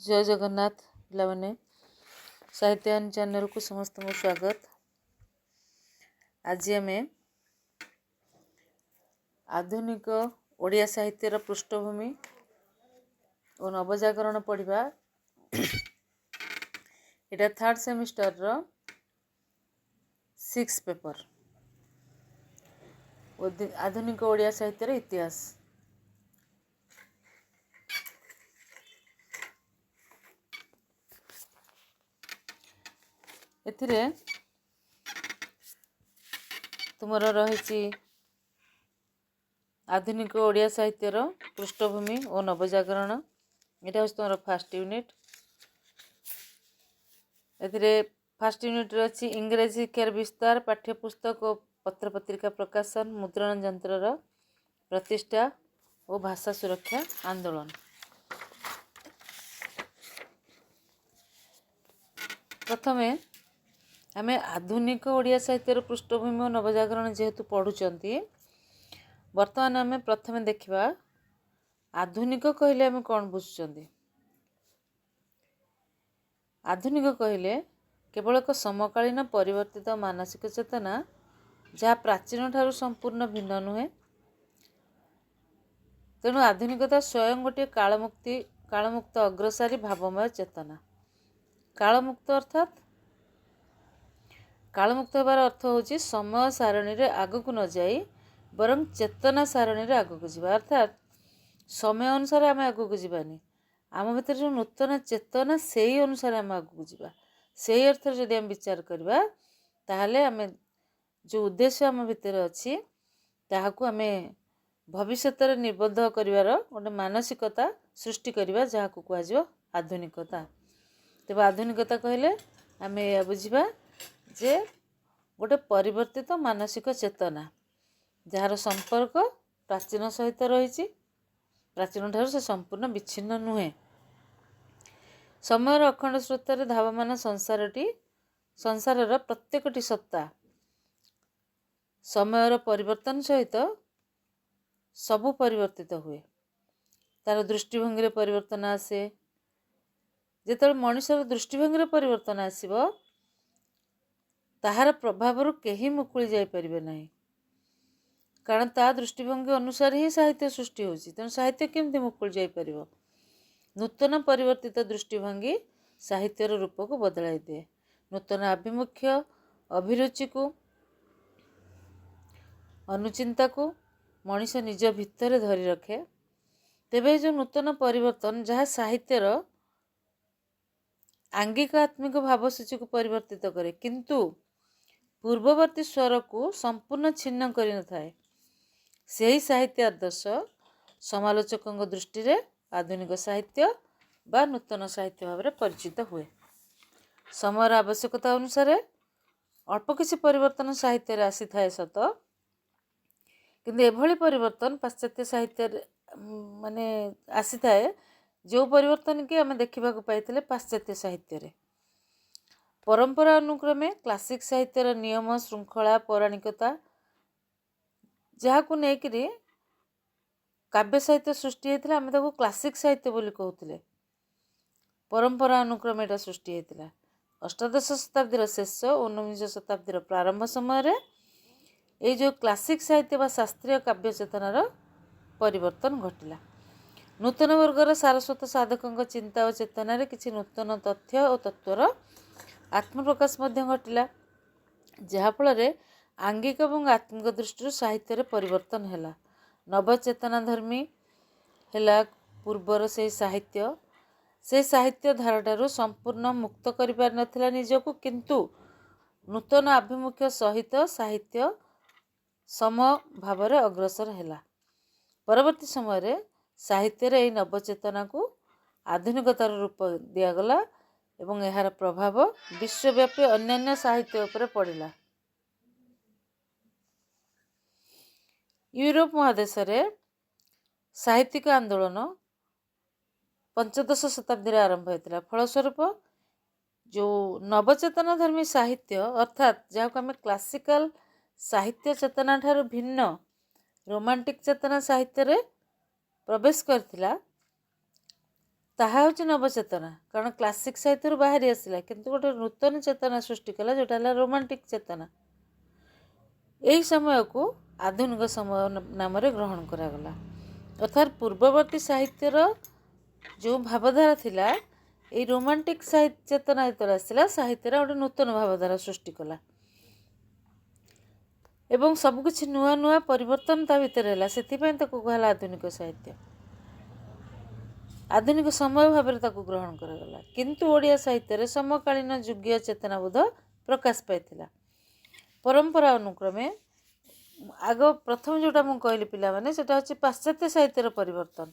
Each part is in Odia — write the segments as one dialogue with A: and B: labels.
A: जय जगन्नाथ पिलाने साहित्यायन चैनल को समस्त को स्वागत। आज आम आधुनिक ओडिया साहित्यर पृष्ठभूमि और नवजागरण पढ़ा। यहाँ थर्ड सेमिस्टर रो 6 पेपर आधुनिक ओडिया साहित्यर इतिहास। एथिरे तुमर रही आधुनिक ओडिया साहित्यर पृष्ठभूमि और नवजागरण। यहाँ हूँ तुम फास्ट यूनिट। एथिरे फास्ट यूनिट अच्छी इंग्रेजी शिक्षार विस्तार, पाठ्यपुस्तक और पत्र पत्रिका प्रकाशन, मुद्रण यंत्र प्रतिष्ठा और भाषा सुरक्षा आंदोलन। प्रथमे आम आधुनिक ओडिया साहित्यर पृष्ठभूमि और नवजागरण जेहेतु पढ़ुंट, बर्तमान आम प्रथमे देखा आधुनिक कहले आम कौन बुझुं। आधुनिक कहले केवल एक समकालीन परिवर्तित मानसिक चेतना जहाँ प्राचीन ठारू संपूर्ण भिन्न नुहे। तेणु आधुनिकता स्वयं गोटे कालमुक्त अग्रसारी भावमय चेतना। कालमुक्त अर्थात कालमुक्त होबार अर्थ होची समय सारणी रे आगकू न जाई बरं चेतना सारणी रे आगकू जीवा। अर्थात समय अनुसार आम आगकू जीवानी, आम भीतर जो नूतन चेतना से ही अनुसार आम आगकू जीवा। से ही अर्थ जदि आम विचार करबा ताहले आम जो उद्देश्य आम भीतर अच्छी ताहाकू आम भविष्यत निबद्ध करिवार गोटे मानसिकता सृष्टि करिवा, जहाकू कुहाजिबो आधुनिकता। तेबे आधुनिकता कहले आम या बुझिबा जे गोटे परिवर्तित मानसिक चेतना जार संपर्क प्राचीन सहित रही, प्राचीन ठारू से संपूर्ण विच्छिन्न नुहे। समय अखंड स्रोत धावमान संसार प्रत्येकटी सत्ता समय परिवर्तन सहित सबु परिवर्तित हुए। तार दृष्टिभंगी परिवर्तन आसे। जेतबेले मनुष्यर दृष्टिभंगी परिवर्तन आसिबो ताहार प्रभाव केही मुकुली जाई परिबे नहीं, कारण ता दृष्टिभंगी अनुसार ही साहित्य सृष्टि होची। तेणु साहित्य केमती मुकुल जाई परिबो। नूतन परिवर्तित दृष्टिभंगी साहित्यर रूप को बदलाई दिए। नूतन आभिमुख्य अभिरुचि को अनुचिंता को मनीष निज भितर धरी रखे। तेबे जो नूतन परिवर्तन जहाँ साहित्यर आंगिक आत्मिक भावसूची को परिवर्तित करे, किंतु पूर्ववर्ती स्वर को संपूर्ण छिन्न करि न थाए, सेही साहित्य आदर्श समालोचकों दृष्टि रे आधुनिक साहित्य बा नूतन साहित्य भाव में परिचित हुए। समय आवश्यकता अनुसार अल्प किसी परिवर्तन साहित्य आसी थाए सत, किंतु एभली परिवर्तन पाश्चात्य साहित्य माने आसी थाए जो परिवर्तन की आम देखा पाइले पाश्चात्य साहित्य रे। परंपरा अनुक्रमे क्लासिक साहित्यर नियम श्रृंखला पौराणिकता जहाँ नेकरी काव्य साहित्य सृष्टि होता, आम ताको क्लासिक साहित्य बोली कहते। परंपरा अनुक्रमे एटा सृष्टि होता। अष्टादश शताब्दी शेष और 19 शताब्दी प्रारंभ समय ये जो क्लासिक साहित्य बा शास्त्रीय काव्य चेतनार परिवर्तन घटिला। नूतन वर्गर सारस्वत साधकों चिंता और चेतना किसी नूतन तथ्य और तत्वर आत्मप्रकाश घटिला, जहाँफल आंगिक और आत्मिक दृष्टि साहित्य परिवर्तन है। नवचेतना धर्मी है पूर्वर से साहित्य धाराटारू संपूर्ण मुक्त कर पार नथिला निजको, किंतु नूतन आभिमुख्य सहित साहित्य सम भाव अग्रसर है। परवर्ती समय साहित्य रे नवचेतना को आधुनिकतार रूप दिगला एवं यार प्रभाव विश्वव्यापी अन्यान्य साहित्य उपरे पड़िला। यूरोप महादेश रे साहित्यिक आंदोलन पंचदश शताब्दी आरंभ होता। फलस्वरूप जो नवचेतना धर्मी साहित्य अर्थात जहाँ को आम क्लासिकल साहित्य चेतना ठारू भिन्न रोमांटिक चेतना साहित्य रे प्रवेश करथिला, ତାହା ହେଉଛି ନବଚେତନା। କାରଣ କ୍ଲାସିକ୍ ସାହିତ୍ୟରୁ ବାହାରି ଆସିଲା, କିନ୍ତୁ ଗୋଟେ ନୂତନ ଚେତନା ସୃଷ୍ଟି କଲା, ଯେଉଁଟା ହେଲା ରୋମାଣ୍ଟିକ୍ ଚେତନା। ଏହି ସମୟକୁ ଆଧୁନିକ ସମୟ ନାମରେ ଗ୍ରହଣ କରାଗଲା। ଅର୍ଥାତ୍ ପୂର୍ବବର୍ତ୍ତୀ ସାହିତ୍ୟର ଯେଉଁ ଭାବଧାରା ଥିଲା, ଏଇ ରୋମାଣ୍ଟିକ୍ ଚେତନା ଯେତେବେଳେ ଆସିଲା, ସାହିତ୍ୟରେ ଗୋଟେ ନୂତନ ଭାବଧାରା ସୃଷ୍ଟି କଲା ଏବଂ ସବୁକିଛି ନୂଆ ନୂଆ ପରିବର୍ତ୍ତନ ତା ଭିତରେ ହେଲା। ସେଥିପାଇଁ ତାକୁ କୁହାଗଲା ଆଧୁନିକ ସାହିତ୍ୟ। ଆଧୁନିକ ସମୟ ଭାବରେ ତାକୁ ଗ୍ରହଣ କରାଗଲା। କିନ୍ତୁ ଓଡ଼ିଆ ସାହିତ୍ୟରେ ସମକାଳୀନ ଯୁଗୀୟ ଚେତନାବୋଧ ପ୍ରକାଶ ପାଇଥିଲା। ପରମ୍ପରା ଅନୁକ୍ରମେ ପ୍ରଥମ ଯେଉଁଟା ମୁଁ କହିଲି ପିଲାମାନେ, ସେଇଟା ହେଉଛି ପାଶ୍ଚାତ୍ୟ ସାହିତ୍ୟର ପରିବର୍ତ୍ତନ।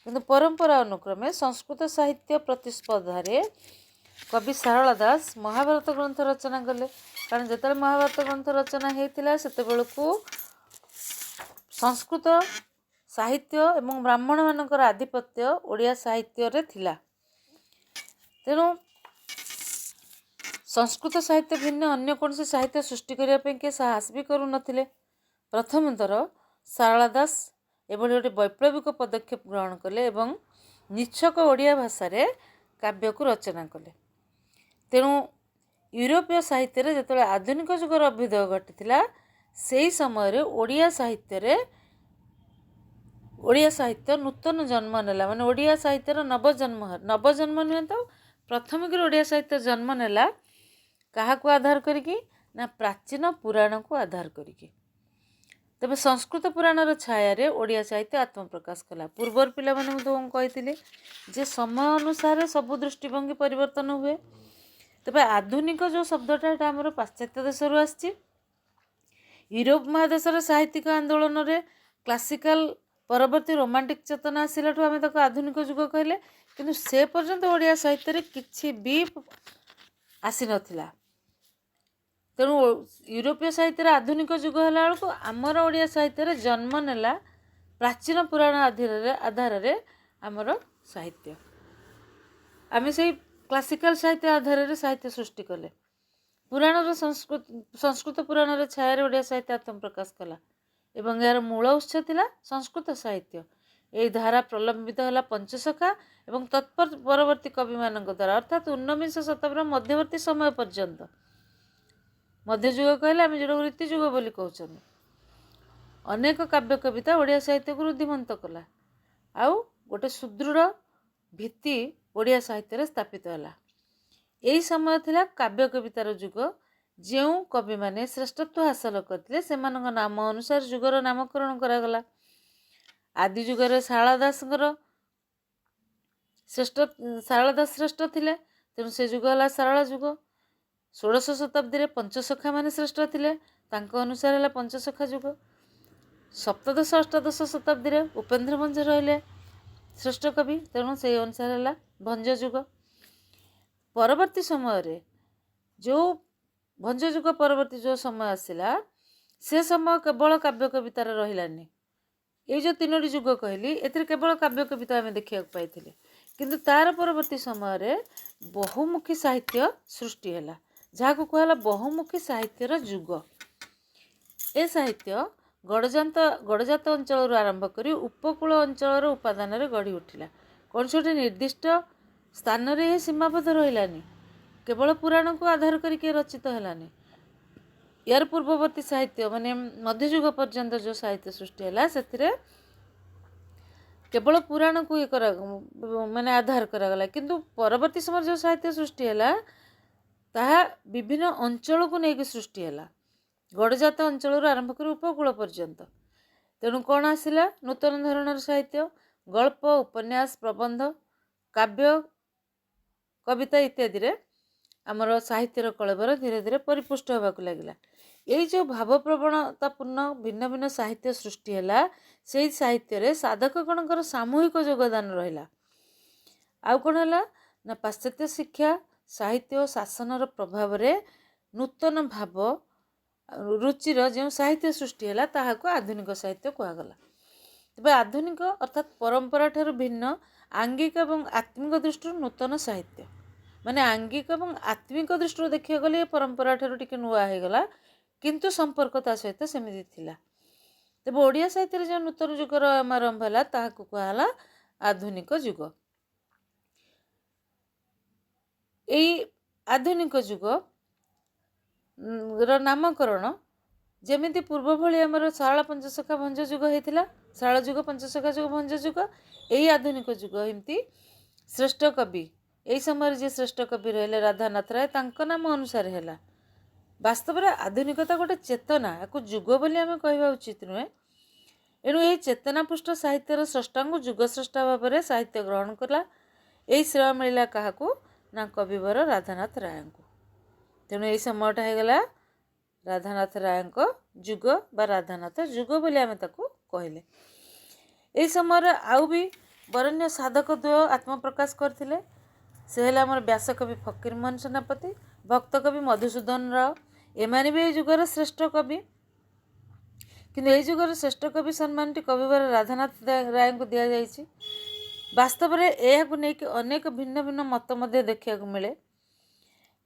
A: କିନ୍ତୁ ପରମ୍ପରା ଅନୁକ୍ରମେ ସଂସ୍କୃତ ସାହିତ୍ୟ ପ୍ରତିସ୍ପର୍ଦ୍ଧାରେ କବି ସାରଳା ଦାସ ମହାଭାରତ ଗ୍ରନ୍ଥ ରଚନା କଲେ। କାରଣ ଯେତେବେଳେ ମହାଭାରତ ଗ୍ରନ୍ଥ ରଚନା ହେଇଥିଲା, ସେତେବେଳକୁ ସଂସ୍କୃତ ସାହିତ୍ୟ ଏବଂ ବ୍ରାହ୍ମଣମାନଙ୍କର ଆଧିପତ୍ୟ ଓଡ଼ିଆ ସାହିତ୍ୟରେ ଥିଲା। ତେଣୁ ସଂସ୍କୃତ ସାହିତ୍ୟ ଭିନ୍ନ ଅନ୍ୟ କୌଣସି ସାହିତ୍ୟ ସୃଷ୍ଟି କରିବା ପାଇଁ କିଏ ସାହସ ବି କରୁନଥିଲେ। ପ୍ରଥମତଃ ସାରଳା ଦାସ ଏଭଳି ଗୋଟେ ବୈପ୍ଳବିକ ପଦକ୍ଷେପ ଗ୍ରହଣ କଲେ ଏବଂ ନିଚ୍ଛକ ଓଡ଼ିଆ ଭାଷାରେ କାବ୍ୟକୁ ରଚନା କଲେ। ତେଣୁ ୟୁରୋପୀୟ ସାହିତ୍ୟରେ ଯେତେବେଳେ ଆଧୁନିକ ଯୁଗର ଅଭ୍ୟୁଦୟ ଘଟିଥିଲା, ସେହି ସମୟରେ ଓଡ଼ିଆ ସାହିତ୍ୟ ନୂତନ ଜନ୍ମ ନେଲା। ମାନେ ଓଡ଼ିଆ ସାହିତ୍ୟର ନବଜନ୍ମ ନୁହେଁ ତ, ପ୍ରଥମକରି ଓଡ଼ିଆ ସାହିତ୍ୟ ଜନ୍ମ ନେଲା କାହାକୁ ଆଧାର କରିକି? ନା ପ୍ରାଚୀନ ପୁରାଣକୁ ଆଧାର କରିକି। ତେବେ ସଂସ୍କୃତ ପୁରାଣର ଛାୟାରେ ଓଡ଼ିଆ ସାହିତ୍ୟ ଆତ୍ମପ୍ରକାଶ କଲା। ପୂର୍ବର ପିଲାମାନେ ମୁଁ ତୁମକୁ କହିଥିଲି ଯେ ସମୟ ଅନୁସାରେ ସବୁ ଦୃଷ୍ଟିଭଙ୍ଗୀ ପରିବର୍ତ୍ତନ ହୁଏ। ତେବେ ଆଧୁନିକ ଯେଉଁ ଶବ୍ଦଟା, ଏଇଟା ଆମର ପାଶ୍ଚାତ୍ୟ ଦେଶରୁ ଆସିଛି। ୟୁରୋପ ମହାଦେଶର ସାହିତ୍ୟିକ ଆନ୍ଦୋଳନରେ କ୍ଲାସିକାଲ ପରବର୍ତ୍ତୀ ରୋମାଣ୍ଟିକ୍ ଚେତନା ଆସିଲାଠୁ ଆମେ ତାକୁ ଆଧୁନିକ ଯୁଗ କହିଲେ। କିନ୍ତୁ ସେ ପର୍ଯ୍ୟନ୍ତ ଓଡ଼ିଆ ସାହିତ୍ୟରେ କିଛି ବି ଆସିନଥିଲା। ତେଣୁ ୟୁରୋପୀୟ ସାହିତ୍ୟରେ ଆଧୁନିକ ଯୁଗ ହେଲା ବେଳକୁ ଆମର ଓଡ଼ିଆ ସାହିତ୍ୟରେ ଜନ୍ମ ନେଲା ପ୍ରାଚୀନ ପୁରାଣ ଆଧାରରେ ଆମର ସାହିତ୍ୟ। ଆମେ ସେଇ କ୍ଲାସିକାଲ ସାହିତ୍ୟ ଆଧାରରେ ସାହିତ୍ୟ ସୃଷ୍ଟି କଲେ। ପୁରାଣର ସଂସ୍କୃତ ପୁରାଣର ଛାୟାରେ ଓଡ଼ିଆ ସାହିତ୍ୟ ଆତ୍ମପ୍ରକାଶ କଲା ଏବଂ ଏହାର ମୂଳ ଉତ୍ସ ଥିଲା ସଂସ୍କୃତ ସାହିତ୍ୟ। ଏହି ଧାରା ପ୍ରଲମ୍ବିତ ହେଲା ପଞ୍ଚସଖା ଏବଂ ପରବର୍ତ୍ତୀ କବିମାନଙ୍କ ଦ୍ୱାରା, ଅର୍ଥାତ୍ ଊନବିଂଶ ଶତାବ୍ଦୀର ମଧ୍ୟବର୍ତ୍ତୀ ସମୟ ପର୍ଯ୍ୟନ୍ତ। ମଧ୍ୟଯୁଗ କହିଲେ ଆମେ ଯେଉଁଟାକୁ ରୀତିଯୁଗ ବୋଲି କହୁଛନ୍ତି। ଅନେକ କାବ୍ୟ କବିତା ଓଡ଼ିଆ ସାହିତ୍ୟକୁ ରୁଦ୍ଧିମନ୍ତ କଲା ଆଉ ଗୋଟେ ସୁଦୃଢ଼ ଭିତ୍ତି ଓଡ଼ିଆ ସାହିତ୍ୟରେ ସ୍ଥାପିତ ହେଲା। ଏହି ସମୟ ଥିଲା କାବ୍ୟ କବିତାର ଯୁଗ। ଯେଉଁ କବିମାନେ ଶ୍ରେଷ୍ଠତ୍ୱ ହାସଲ କରିଥିଲେ, ସେମାନଙ୍କ ନାମ ଅନୁସାରେ ଯୁଗର ନାମକରଣ କରାଗଲା। ଆଦି ଯୁଗରେ ସାରଳା ଦାସ ଶ୍ରେଷ୍ଠ ଥିଲେ, ତେଣୁ ସେ ଯୁଗ ହେଲା ସାରଳା ଯୁଗ। ଷୋଡ଼ଶ ଶତାବ୍ଦୀରେ ପଞ୍ଚସଖା ମାନେ ଶ୍ରେଷ୍ଠ ଥିଲେ, ତାଙ୍କ ଅନୁସାରେ ହେଲା ପଞ୍ଚସଖା ଯୁଗ। ସପ୍ତଦଶ ଅଷ୍ଟାଦଶ ଶତାବ୍ଦୀରେ ଉପେନ୍ଦ୍ର ଭଞ୍ଜ ରହିଲେ ଶ୍ରେଷ୍ଠ କବି, ତେଣୁ ସେଇ ଅନୁସାରେ ହେଲା ଭଞ୍ଜ ଯୁଗ। ପରବର୍ତ୍ତୀ ସମୟରେ ଯେଉଁ ଭଞ୍ଜ ଯୁଗ ପରବର୍ତ୍ତୀ ଯେଉଁ ସମୟ ଆସିଲା, ସେ ସମୟ କେବଳ କାବ୍ୟ କବିତାରେ ରହିଲାନି। ଏଇ ଯେଉଁ ତିନୋଟି ଯୁଗ କହିଲି, ଏଥିରେ କେବଳ କାବ୍ୟ କବିତା ଆମେ ଦେଖିବାକୁ ପାଇଥିଲେ। କିନ୍ତୁ ତାର ପରବର୍ତ୍ତୀ ସମୟରେ ବହୁମୁଖୀ ସାହିତ୍ୟ ସୃଷ୍ଟି ହେଲା, ଯାହାକୁ କୁହାଗଲା ବହୁମୁଖୀ ସାହିତ୍ୟର ଯୁଗ। ଏ ସାହିତ୍ୟ ଗଡ଼ଜାତ ଅଞ୍ଚଳରୁ ଆରମ୍ଭ କରି ଉପକୂଳ ଅଞ୍ଚଳର ଉପାଦାନରେ ଗଢ଼ି ଉଠିଲା। କୌଣସି ଗୋଟେ ନିର୍ଦ୍ଦିଷ୍ଟ ସ୍ଥାନରେ ଏ ସୀମାବଦ୍ଧ ରହିଲାନି, କେବଳ ପୁରାଣକୁ ଆଧାର କରିକି ରଚିତ ହେଲାନି। ୟାର ପୂର୍ବବର୍ତ୍ତୀ ସାହିତ୍ୟ ମାନେ ମଧ୍ୟଯୁଗ ପର୍ଯ୍ୟନ୍ତ ଯେଉଁ ସାହିତ୍ୟ ସୃଷ୍ଟି ହେଲା, ସେଥିରେ କେବଳ ପୁରାଣକୁ ମାନେ ଆଧାର କରାଗଲା। କିନ୍ତୁ ପରବର୍ତ୍ତୀ ସମୟରେ ଯେଉଁ ସାହିତ୍ୟ ସୃଷ୍ଟି ହେଲା, ତାହା ବିଭିନ୍ନ ଅଞ୍ଚଳକୁ ନେଇକି ସୃଷ୍ଟି ହେଲା, ଗଡ଼ଜାତ ଅଞ୍ଚଳରୁ ଆରମ୍ଭ କରି ଉପକୂଳ ପର୍ଯ୍ୟନ୍ତ। ତେଣୁ କ'ଣ ଆସିଲା? ନୂତନ ଧରଣର ସାହିତ୍ୟ, ଗଳ୍ପ, ଉପନ୍ୟାସ, ପ୍ରବନ୍ଧ, କାବ୍ୟ, କବିତା ଇତ୍ୟାଦିରେ ଆମର ସାହିତ୍ୟର କଳେବର ଧୀରେ ଧୀରେ ପରିପୁଷ୍ଟ ହେବାକୁ ଲାଗିଲା। ଏଇ ଯେଉଁ ଭାବପ୍ରବଣତାପୂର୍ଣ୍ଣ ଭିନ୍ନ ଭିନ୍ନ ସାହିତ୍ୟ ସୃଷ୍ଟି ହେଲା, ସେଇ ସାହିତ୍ୟରେ ସାଧକଗଣଙ୍କର ସାମୂହିକ ଯୋଗଦାନ ରହିଲା। ଆଉ କ'ଣ ହେଲା ନା, ପାଶ୍ଚାତ୍ୟ ଶିକ୍ଷା, ସାହିତ୍ୟ ଓ ଶାସନର ପ୍ରଭାବରେ ନୂତନ ଭାବ ରୁଚିର ଯେଉଁ ସାହିତ୍ୟ ସୃଷ୍ଟି ହେଲା, ତାହାକୁ ଆଧୁନିକ ସାହିତ୍ୟ କୁହାଗଲା। ତେବେ ଆଧୁନିକ ଅର୍ଥାତ୍ ପରମ୍ପରା ଠାରୁ ଭିନ୍ନ ଆଙ୍ଗିକ ଏବଂ ଆତ୍ମିକ ଦୃଷ୍ଟିରୁ ନୂତନ ସାହିତ୍ୟ। ମାନେ ଆଙ୍ଗିକ ଏବଂ ଆତ୍ମିକ ଦୃଷ୍ଟିରୁ ଦେଖିବାକୁ ଗଲେ ଏ ପରମ୍ପରା ଠାରୁ ଟିକେ ନୂଆ ହେଇଗଲା, କିନ୍ତୁ ସମ୍ପର୍କ ତା ସହିତ ସେମିତି ଥିଲା। ତେବେ ଓଡ଼ିଆ ସାହିତ୍ୟରେ ଯେଉଁ ନୂତନ ଯୁଗର ଆରମ୍ଭ ହେଲା, ତାହାକୁ କୁହାଗଲା ଆଧୁନିକ ଯୁଗ। ଏଇ ଆଧୁନିକ ଯୁଗ ର ନାମକରଣ ଯେମିତି ପୂର୍ବ ଭଳି ଆମର ଶାରଳା ପଞ୍ଚସଖା ଭଞ୍ଜ ଯୁଗ ହେଇଥିଲା, ଶାରଳ ଯୁଗ ପଞ୍ଚସଖା ଯୁଗ ଭଞ୍ଜ ଯୁଗ, ଏଇ ଆଧୁନିକ ଯୁଗ ଏମିତି ଶ୍ରେଷ୍ଠ କବି ଏଇ ସମୟରେ ଯିଏ ଶ୍ରେଷ୍ଠ କବି ରହିଲେ ରାଧାନାଥ ରାୟ, ତାଙ୍କ ନାମ ଅନୁସାରେ ହେଲା। ବାସ୍ତବରେ ଆଧୁନିକତା ଗୋଟେ ଚେତନା, ୟାକୁ ଯୁଗ ବୋଲି ଆମେ କହିବା ଉଚିତ ନୁହେଁ। ଏଣୁ ଏହି ଚେତନାପୃଷ୍ଟ ସାହିତ୍ୟର ସ୍ରଷ୍ଟାଙ୍କୁ ଯୁଗସ୍ରଷ୍ଟା ଭାବରେ ସାହିତ୍ୟ ଗ୍ରହଣ କଲା। ଏହି ଶ୍ରେୟ ମିଳିଲା କାହାକୁ? ନା କବିବର ରାଧାନାଥ ରାୟଙ୍କୁ। ତେଣୁ ଏହି ସମୟଟା ହେଇଗଲା ରାଧାନାଥ ରାୟଙ୍କ ଯୁଗ ବା ରାଧାନାଥ ଯୁଗ ବୋଲି ଆମେ ତାକୁ କହିଲେ। ଏହି ସମୟରେ ଆଉ ବି ବରେଣ୍ୟ ସାଧକ ଦ୍ୱୟ ଆତ୍ମପ୍ରକାଶ କରିଥିଲେ। ସେ ହେଲେ ଆମର ବ୍ୟାସକବି ଫକୀରମୋହନ ସେନାପତି, ଭକ୍ତକବି ମଧୁସୂଦନ ରାଓ। ଏମାନେ ବି ଏଇ ଯୁଗର ଶ୍ରେଷ୍ଠ କବି। କିନ୍ତୁ ଏଇ ଯୁଗର ଶ୍ରେଷ୍ଠ କବି ସମ୍ମାନଟି କବିବର ରାଧାନାଥ ରାୟଙ୍କୁ ଦିଆଯାଇଛି। ବାସ୍ତବରେ ଏହାକୁ ନେଇକି ଅନେକ ଭିନ୍ନ ଭିନ୍ନ ମତ ମଧ୍ୟ ଦେଖିବାକୁ ମିଳେ।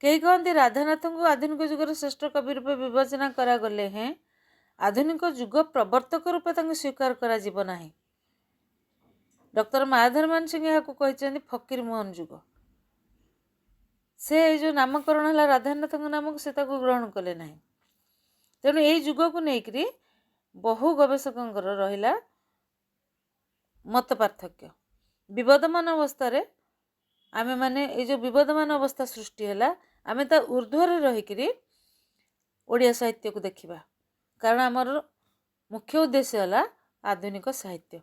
A: କେହି କହନ୍ତି ରାଧାନାଥଙ୍କୁ ଆଧୁନିକ ଯୁଗର ଶ୍ରେଷ୍ଠ କବି ରୂପେ ବିବେଚନା କରାଗଲେ ହେଁ ଆଧୁନିକ ଯୁଗ ପ୍ରବର୍ତ୍ତକ ରୂପେ ତାଙ୍କୁ ସ୍ୱୀକାର କରାଯିବ ନାହିଁ। ଡକ୍ଟର ମାୟାଧର ମାନସିଂହ ଏହାକୁ କହିଛନ୍ତି ଫକୀରମୋହନ ଯୁଗ। ସେ ଏଇ ଯେଉଁ ନାମକରଣ ହେଲା ରାଧାନାଥଙ୍କ ନାମକୁ, ସେ ତାକୁ ଗ୍ରହଣ କଲେ ନାହିଁ। ତେଣୁ ଏଇ ଯୁଗକୁ ନେଇକରି ବହୁ ଗବେଷକଙ୍କର ରହିଲା ମତ ପାର୍ଥକ୍ୟ। ବିବଦମାନ ଅବସ୍ଥାରେ ଆମେମାନେ ଏଇ ଯେଉଁ ବିବଦମାନ ଅବସ୍ଥା ସୃଷ୍ଟି ହେଲା, ଆମେ ତା ଉର୍ଦ୍ଧ୍ୱରେ ରହିକରି ଓଡ଼ିଆ ସାହିତ୍ୟକୁ ଦେଖିବା। କାରଣ ଆମର ମୁଖ୍ୟ ଉଦ୍ଦେଶ୍ୟ ହେଲା ଆଧୁନିକ ସାହିତ୍ୟ।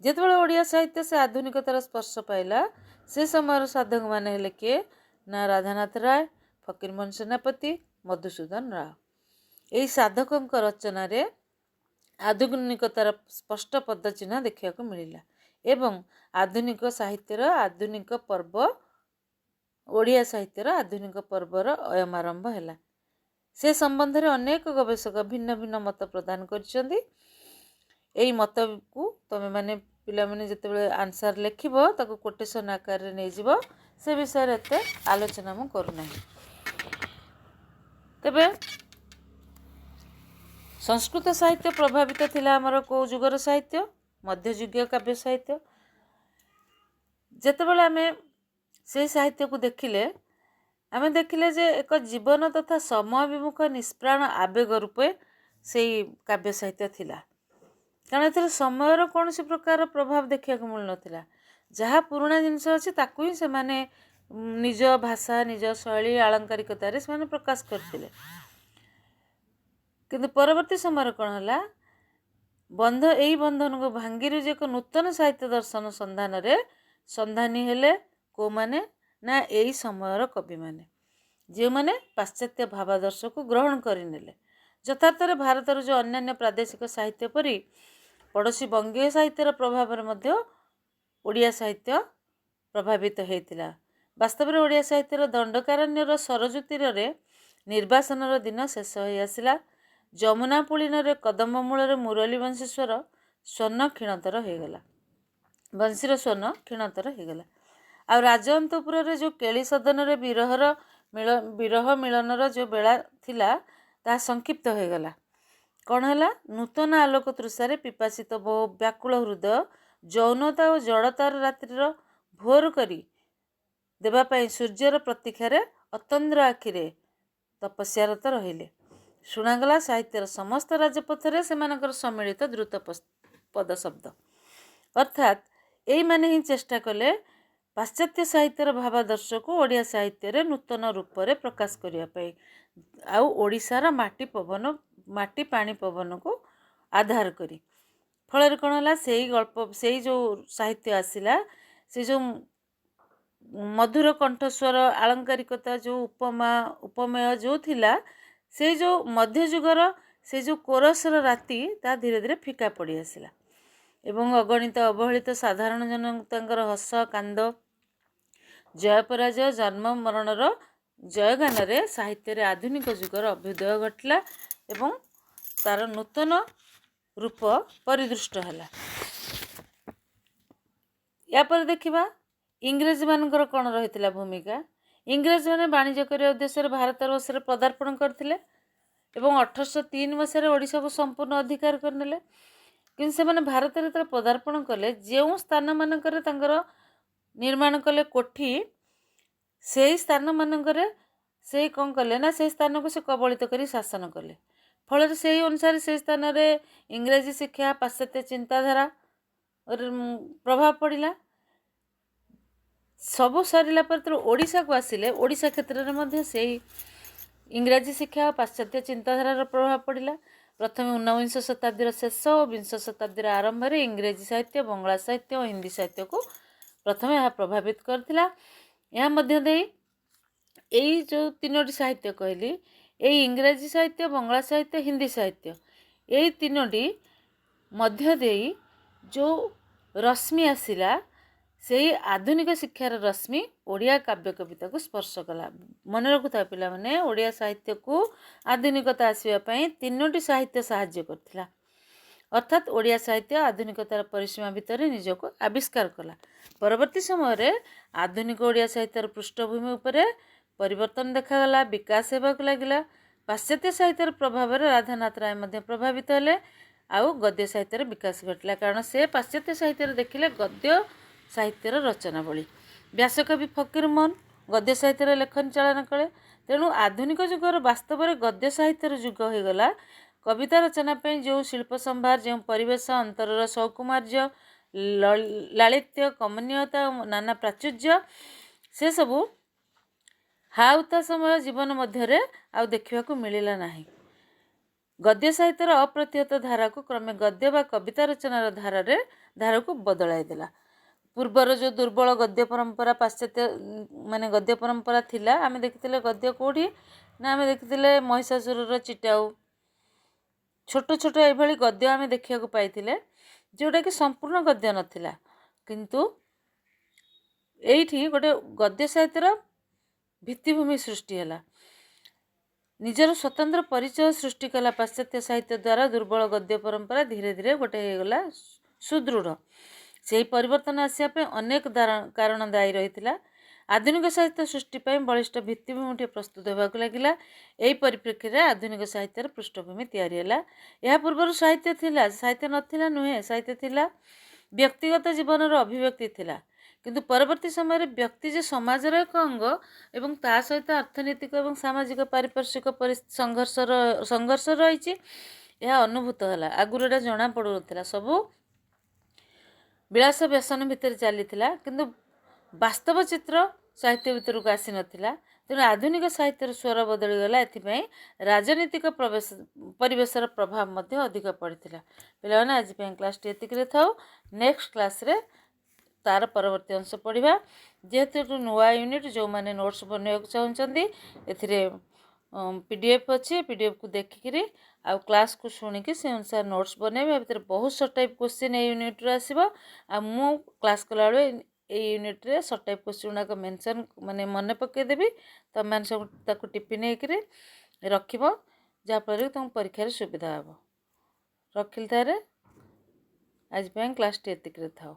A: ଯେତେବେଳେ ଓଡ଼ିଆ ସାହିତ୍ୟ ସେ ଆଧୁନିକତାର ସ୍ପର୍ଶ ପାଇଲା, ସେ ସମୟର ସାଧକମାନେ ହେଲେ କିଏ? ନା ରାଧାନାଥ ରାୟ, ଫକୀରମୋହନ ସେନାପତି, ମଧୁସୂଦନ ରାଓ। ଏହି ସାଧକଙ୍କ ରଚନାରେ ଆଧୁନିକତାର ସ୍ପଷ୍ଟ ପଦଚିହ୍ନ ଦେଖିବାକୁ ମିଳିଲା ଏବଂ ଆଧୁନିକ ସାହିତ୍ୟର ଆଧୁନିକ ପର୍ବ, ଓଡ଼ିଆ ସାହିତ୍ୟର ଆଧୁନିକ ପର୍ବର ଅୟମାରମ୍ଭ ହେଲା। ସେ ସମ୍ବନ୍ଧରେ ଅନେକ ଗବେଷକ ଭିନ୍ନ ଭିନ୍ନ ମତ ପ୍ରଦାନ କରିଛନ୍ତି। ଏଇ ମତକୁ ତମେମାନେ ପିଲାମାନେ ଯେତେବେଳେ ଆନ୍ସର ଲେଖିବ ତାକୁ କୋଟେସନ୍ ଆକାରରେ ନେଇଯିବ। ସେ ବିଷୟରେ ଏତେ ଆଲୋଚନା ମୁଁ କରୁନାହିଁ। ତେବେ ସଂସ୍କୃତ ସାହିତ୍ୟ ପ୍ରଭାବିତ ଥିଲା ଆମର କେଉଁ ଯୁଗର ସାହିତ୍ୟ? ମଧ୍ୟଯୁଗୀୟ କାବ୍ୟ ସାହିତ୍ୟ। ଯେତେବେଳେ ଆମେ ସେଇ ସାହିତ୍ୟକୁ ଦେଖିଲେ, ଆମେ ଦେଖିଲେ ଯେ ଏକ ଜୀବନ ତଥା ସମୟ ବିମୁଖ ନିଷ୍ପ୍ରାଣ ଆବେଗ ରୂପେ ସେଇ କାବ୍ୟ ସାହିତ୍ୟ ଥିଲା। କାରଣ ଏଥିରେ ସମୟର କୌଣସି ପ୍ରକାର ପ୍ରଭାବ ଦେଖିବାକୁ ମିଳୁନଥିଲା। ଯାହା ପୁରୁଣା ଜିନିଷ ଅଛି ତାକୁ ହିଁ ସେମାନେ ନିଜ ଭାଷା, ନିଜ ଶୈଳୀ, ଆଳଙ୍କାରିକତାରେ ସେମାନେ ପ୍ରକାଶ କରିଥିଲେ। କିନ୍ତୁ ପରବର୍ତ୍ତୀ ସମୟରେ କ'ଣ ହେଲା? ଏଇ ବନ୍ଧନକୁ ଭାଙ୍ଗିରୁ ଯେ ଏକ ନୂତନ ସାହିତ୍ୟ ଦର୍ଶନ ସନ୍ଧାନୀ ହେଲେ କେଉଁମାନେ? ନା ଏଇ ସମୟର କବିମାନେ, ଯେଉଁମାନେ ପାଶ୍ଚାତ୍ୟ ଭାବାଦର୍ଶକୁ ଗ୍ରହଣ କରିନେଲେ। ଯଥାର୍ଥରେ ଭାରତର ଯେଉଁ ଅନ୍ୟାନ୍ୟ ପ୍ରାଦେଶିକ ସାହିତ୍ୟ ପରି ପଡ଼ୋଶୀ ବଙ୍ଗୀୟ ସାହିତ୍ୟର ପ୍ରଭାବରେ ମଧ୍ୟ ଓଡ଼ିଆ ସାହିତ୍ୟ ପ୍ରଭାବିତ ହେଇଥିଲା। ବାସ୍ତବରେ ଓଡ଼ିଆ ସାହିତ୍ୟର ଦଣ୍ଡକାରଣ୍ୟର ସରଜୁ ତୀରରେ ନିର୍ବାସନର ଦିନ ଶେଷ ହୋଇ ଆସିଲା। ଯମୁନା ପୁଳିନରେ କଦମ୍ବ ମୂଳରେ ମୁରଲୀ ବଂଶୀର ସ୍ୱନ କ୍ଷୀଣତର ହେଇଗଲା। ଆଉ ରାଜ ଅନ୍ତପୁରରେ ଯେଉଁ କେଳି ସଦନରେ ବିରହ ମିଳନର ଯେଉଁ ବେଳା ଥିଲା, ତାହା ସଂକ୍ଷିପ୍ତ ହୋଇଗଲା। କ'ଣ ହେଲା? ନୂତନ ଆଲୋକ ତୃଷାରେ ପିପାସିତ ବହୁ ବ୍ୟାକୁଳ ହୃଦୟ ଯୌନତା ଓ ଜଡ଼ତାର ରାତ୍ରିର ଭୋର କରି ଦେବା ପାଇଁ ସୂର୍ଯ୍ୟର ପ୍ରତୀକ୍ଷାରେ ଅତନ୍ଦ୍ର ଆଖିରେ ତପସ୍ୟାରତ ରହିଲେ। ଶୁଣାଗଲା ସାହିତ୍ୟର ସମସ୍ତ ରାଜପଥରେ ସେମାନଙ୍କର ସମ୍ମିଳିତ ଦ୍ରୁତ ପଦଶବ୍ଦ। ଅର୍ଥାତ୍ ଏଇମାନେ ହିଁ ଚେଷ୍ଟା କଲେ ପାଶ୍ଚାତ୍ୟ ସାହିତ୍ୟର ଭାବାଦର୍ଶକୁ ଓଡ଼ିଆ ସାହିତ୍ୟରେ ନୂତନ ରୂପରେ ପ୍ରକାଶ କରିବା ପାଇଁ, ଆଉ ଓଡ଼ିଶାର ମାଟି ପାଣି ପବନକୁ ଆଧାର କରି। ଫଳରେ କ'ଣ ହେଲା? ସେଇ ଯେଉଁ ସାହିତ୍ୟ ଆସିଲା, ସେ ଯେଉଁ ମଧୁର କଣ୍ଠସ୍ୱର, ଆଳଙ୍କାରିକତା, ଯେଉଁ ଉପମେୟ ଯେଉଁ ଥିଲା, ସେଇ ଯେଉଁ ମଧ୍ୟଯୁଗର ସେଇ ଯେଉଁ କୋରସର ରାତି, ତା ଧୀରେ ଧୀରେ ଫିକା ପଡ଼ି ଆସିଲା ଏବଂ ଅଗଣିତ ଅବହେଳିତ ସାଧାରଣ ଜନତାଙ୍କର ହସ କାନ୍ଦ, ଜୟ ପରାଜୟ, ଜନ୍ମ ମରଣର ଜୟଗାନରେ ସାହିତ୍ୟରେ ଆଧୁନିକ ଯୁଗର ଅଭ୍ୟୁଦୟ ଘଟିଲା ଏବଂ ତାର ନୂତନ ରୂପ ପରିଦୃଷ୍ଟ ହେଲା। ଏହାପରେ ଦେଖିବା ଇଂରେଜମାନଙ୍କର କ'ଣ ରହିଥିଲା ଭୂମିକା। ଇଂରେଜମାନେ ବାଣିଜ୍ୟ କରିବା ଉଦ୍ଦେଶ୍ୟରେ ଭାରତବର୍ଷରେ ପଦାର୍ପଣ କରିଥିଲେ ଏବଂ 1803 ମସିହାରେ ଓଡ଼ିଶାକୁ ସମ୍ପୂର୍ଣ୍ଣ ଅଧିକାର କରିନେଲେ। କିନ୍ତୁ ସେମାନେ ଭାରତରେ ଯେତେବେଳେ ପଦାର୍ପଣ କଲେ, ଯେଉଁ ସ୍ଥାନମାନଙ୍କରେ ତାଙ୍କର ନିର୍ମାଣ କଲେ କୋଠି, ସେଇ ସ୍ଥାନ ମାନଙ୍କରେ ସେ କ'ଣ କଲେ ନା ସେଇ ସ୍ଥାନକୁ ସେ କବଳିତ କରି ଶାସନ କଲେ। ଫଳରେ ସେଇ ଅନୁସାରେ ସେଇ ସ୍ଥାନରେ ଇଂରାଜୀ ଶିକ୍ଷା ପାଶ୍ଚାତ୍ୟ ଚିନ୍ତାଧାରା ପ୍ରଭାବ ପଡ଼ିଲା। ସବୁ ସରିଲା ପରେ ତେଣୁ ଓଡ଼ିଶାକୁ ଆସିଲେ ଓଡ଼ିଶା କ୍ଷେତ୍ରରେ ମଧ୍ୟ ସେଇ ଇଂରାଜୀ ଶିକ୍ଷା ଓ ପାଶ୍ଚାତ୍ୟ ଚିନ୍ତାଧାରାର ପ୍ରଭାବ ପଡ଼ିଲା। ପ୍ରଥମେ ଊନବିଂଶ ଶତାବ୍ଦୀର ଶେଷ ଓ ବିଂଶ ଶତାବ୍ଦୀର ଆରମ୍ଭରେ ଇଂରାଜୀ ସାହିତ୍ୟ, ବଙ୍ଗଳା ସାହିତ୍ୟ ଓ ହିନ୍ଦୀ ସାହିତ୍ୟକୁ ପ୍ରଥମେ ଏହା ପ୍ରଭାବିତ କରିଥିଲା। ଏହା ମଧ୍ୟ ଦେଇ ଏଇ ଯେଉଁ ତିନୋଟି ସାହିତ୍ୟ କହିଲି, ଏଇ ଇଂରାଜୀ ସାହିତ୍ୟ, ବଙ୍ଗଳା ସାହିତ୍ୟ, ହିନ୍ଦୀ ସାହିତ୍ୟ, ଏଇ ତିନୋଟି ମଧ୍ୟ ଦେଇ ଯେଉଁ ରଶ୍ମି ଆସିଲା, ସେଇ ଆଧୁନିକ ଶିକ୍ଷାର ରଶ୍ମି ଓଡ଼ିଆ କାବ୍ୟ କବିତାକୁ ସ୍ପର୍ଶ କଲା। ମନେ ରଖୁଥାଉ ପିଲାମାନେ, ଓଡ଼ିଆ ସାହିତ୍ୟକୁ ଆଧୁନିକତା ଆସିବା ପାଇଁ ତିନୋଟି ସାହିତ୍ୟ ସାହାଯ୍ୟ କରିଥିଲା। ଅର୍ଥାତ୍ ଓଡ଼ିଆ ସାହିତ୍ୟ ଆଧୁନିକତାର ପରିସୀମା ଭିତରେ ନିଜକୁ ଆବିଷ୍କାର କଲା। ପରବର୍ତ୍ତୀ ସମୟରେ ଆଧୁନିକ ଓଡ଼ିଆ ସାହିତ୍ୟର ପୃଷ୍ଠଭୂମି ଉପରେ ପରିବର୍ତ୍ତନ ଦେଖାଗଲା, ବିକାଶ ହେବାକୁ ଲାଗିଲା। ପାଶ୍ଚାତ୍ୟ ସାହିତ୍ୟର ପ୍ରଭାବରେ ରାଧାନାଥ ରାୟ ମଧ୍ୟ ପ୍ରଭାବିତ ହେଲେ, ଆଉ ଗଦ୍ୟ ସାହିତ୍ୟର ବିକାଶ ଘଟିଲା। କାରଣ ସେ ପାଶ୍ଚାତ୍ୟ ସାହିତ୍ୟରେ ଦେଖିଲେ ଗଦ୍ୟ ସାହିତ୍ୟର ରଚନାବଳୀ। ବ୍ୟାସକବି ଫକୀରମୋହନ ଗଦ୍ୟ ସାହିତ୍ୟର ଲେଖନ ଚାଳନା କଲେ। ତେଣୁ ଆଧୁନିକ ଯୁଗର ବାସ୍ତବରେ ଗଦ୍ୟ ସାହିତ୍ୟର ଯୁଗ ହୋଇଗଲା। କବିତା ରଚନା ପାଇଁ ଯେଉଁ ଶିଳ୍ପ ସମ୍ଭାର, ଯେଉଁ ପରିବେଶ, ଅନ୍ତରର ସୌକୁମାର୍ଯ୍ୟ, ଲାଳିତ୍ୟ, କମନୀୟତା ଓ ନାନା ପ୍ରାଚୁର୍ଯ୍ୟ, ସେସବୁ ହାଉତା ସମୟ ଜୀବନ ମଧ୍ୟରେ ଆଉ ଦେଖିବାକୁ ମିଳିଲା ନାହିଁ। ଗଦ୍ୟ ସାହିତ୍ୟର ଅପ୍ରତିହତ ଧାରାକୁ କ୍ରମେ ଗଦ୍ୟ ବା କବିତା ରଚନାର ଧାରାକୁ ବଦଳାଇ ଦେଲା। ପୂର୍ବର ଯେଉଁ ଦୁର୍ବଳ ଗଦ୍ୟ ପରମ୍ପରା ପାଶ୍ଚାତ୍ୟ ଗଦ୍ୟ ପରମ୍ପରା ଥିଲା, ଆମେ ଦେଖିଥିଲେ ଗଦ୍ୟ କେଉଁଠି ନା ଆମେ ଦେଖିଥିଲେ ମହିଷାସୁରର ଚିଟାଉ, ଛୋଟ ଛୋଟ ଏଭଳି ଗଦ୍ୟ ଆମେ ଦେଖିବାକୁ ପାଇଥିଲେ, ଯେଉଁଟାକି ସମ୍ପୂର୍ଣ୍ଣ ଗଦ୍ୟ ନଥିଲା। କିନ୍ତୁ ଏଇଠି ଗୋଟେ ଗଦ୍ୟ ସାହିତ୍ୟର ଭିତ୍ତିଭୂମି ସୃଷ୍ଟି ହେଲା, ନିଜର ସ୍ୱତନ୍ତ୍ର ପରିଚୟ ସୃଷ୍ଟି କଲା। ପାଶ୍ଚାତ୍ୟ ସାହିତ୍ୟ ଦ୍ୱାରା ଦୁର୍ବଳ ଗଦ୍ୟ ପରମ୍ପରା ଧୀରେ ଧୀରେ ଗୋଟେ ହେଇଗଲା ସୁଦୃଢ଼। ସେହି ପରିବର୍ତ୍ତନ ଆସିବା ପାଇଁ ଅନେକ କାରଣ ଦାୟୀ ରହିଥିଲା। ଆଧୁନିକ ସାହିତ୍ୟ ସୃଷ୍ଟି ପାଇଁ ବଳିଷ୍ଠ ଭିତ୍ତିଭୂମିଟିଏ ପ୍ରସ୍ତୁତ ହେବାକୁ ଲାଗିଲା। ଏହି ପରିପ୍ରେକ୍ଷୀରେ ଆଧୁନିକ ସାହିତ୍ୟର ପୃଷ୍ଠଭୂମି ତିଆରି ହେଲା। ଏହା ପୂର୍ବରୁ ସାହିତ୍ୟ ଥିଲା, ସାହିତ୍ୟ ନଥିଲା ନୁହେଁ, ସାହିତ୍ୟ ଥିଲା, ବ୍ୟକ୍ତିଗତ ଜୀବନର ଅଭିବ୍ୟକ୍ତି ଥିଲା। କିନ୍ତୁ ପରବର୍ତ୍ତୀ ସମୟରେ ବ୍ୟକ୍ତି ଯେ ସମାଜର ଏକ ଅଙ୍ଗ ଏବଂ ତା ସହିତ ଅର୍ଥନୈତିକ ଏବଂ ସାମାଜିକ ପାରିପାର୍ଶ୍ୱିକ ସଂଘର୍ଷ ରହିଛି, ଏହା ଅନୁଭୂତ ହେଲା। ଆଗରୁ ଏଇଟା ଜଣାପଡ଼ୁନଥିଲା, ସବୁ ବିଳାସ ବ୍ୟସନ ଭିତରେ ଚାଲିଥିଲା, କିନ୍ତୁ ବାସ୍ତବ ଚିତ୍ର ସାହିତ୍ୟ ଭିତରକୁ ଆସିନଥିଲା। ତେଣୁ ଆଧୁନିକ ସାହିତ୍ୟର ସ୍ୱର ବଦଳିଗଲା। ଏଥିପାଇଁ ରାଜନୈତିକ ପରିବେଶର ପ୍ରଭାବ ମଧ୍ୟ ଅଧିକ ପଡ଼ିଥିଲା। ପିଲାମାନେ, ଆଜି ପାଇଁ କ୍ଲାସ୍ଟି ଏତିକିରେ ଥାଉ। ନେକ୍ସଟ କ୍ଲାସ୍ରେ ତାର ପରବର୍ତ୍ତୀ ଅଂଶ ପଢ଼ିବା। ଯେହେତୁ ଏଠୁ ନୂଆ ୟୁନିଟ୍, ଯେଉଁମାନେ ନୋଟ୍ସ ବନେଇବାକୁ ଚାହୁଁଛନ୍ତି, ଏଥିରେ PDF ଅଛି, PDFକୁ ଦେଖିକିରି ଆଉ କ୍ଲାସ୍କୁ ଶୁଣିକି ସେ ଅନୁସାରେ ନୋଟ୍ସ ବନେଇବେ। ଆ ଭିତରେ ବହୁତ ସର୍ଟ ଟାଇପ୍ କ୍ୱେଶ୍ଚିନ୍ ଏଇ ୟୁନିଟ୍ରୁ ଆସିବ। ଆଉ ମୁଁ କ୍ଲାସ୍ କଲାବେଳେ ଏଇ ୟୁନିଟ୍ରେ ସର୍ଟ ଟାଇପ୍ କ୍ୱେଶ୍ଚିନ୍ ଗୁଡ଼ାକ ମନେ ପକାଇଦେବି। ତୁମେମାନେ ସବୁ ତାକୁ ଟିପି ନେଇକିରି ରଖିବ, ଯାହାଫଳରେ କି ତୁମକୁ ପରୀକ୍ଷାରେ ସୁବିଧା ହେବ। ରଖିଲି ତାରେ, ଆଜି ପାଇଁ କ୍ଲାସ୍ଟି ଏତିକିରେ ଥାଉ।